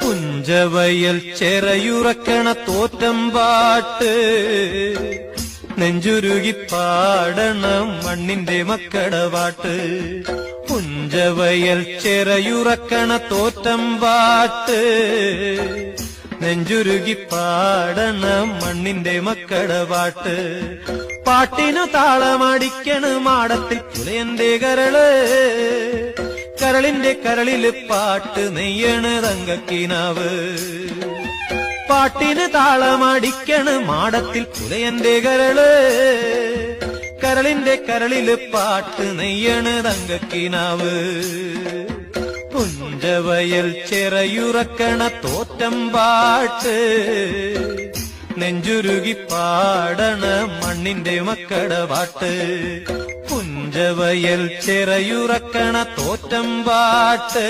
പുഞ്ചവയൽ ചെറയുറക്കണ തോറ്റം പാട്ട് നെഞ്ചുരുകി പാടണം മണ്ണിന്റെ മക്കടപാട്ട്. പുഞ്ചവയൽ ചെറയുറക്കണ തോറ്റം പാട്ട് നെഞ്ചുരുകി പാടണം മണ്ണിന്റെ മക്കടപാട്ട്. പാട്ടിനു താളമടിക്കണ മാടത്തിൽ പുലയന്റെ കരള്, കരളിന്റെ കരളില് പാട്ട് നെയ്യണ് തങ്കക്കിനാവ്. പാട്ടിന് താളമടിക്കണ മാടത്തിൽ പുലയന്റെ കരള്, കരളിന്റെ കരളില് പാട്ട് നെയ്യണ് തങ്കക്കിനാവ്. പുഞ്ചവയൽ ചെറയുറക്കണ തോറ്റം പാട്ട് നെഞ്ചുരുകി പാടണ മണ്ണിന്റെ മക്കടപാട്ട്. പുഞ്ചവയൽ ചെറയുറക്കണ തോറ്റം പാട്ട്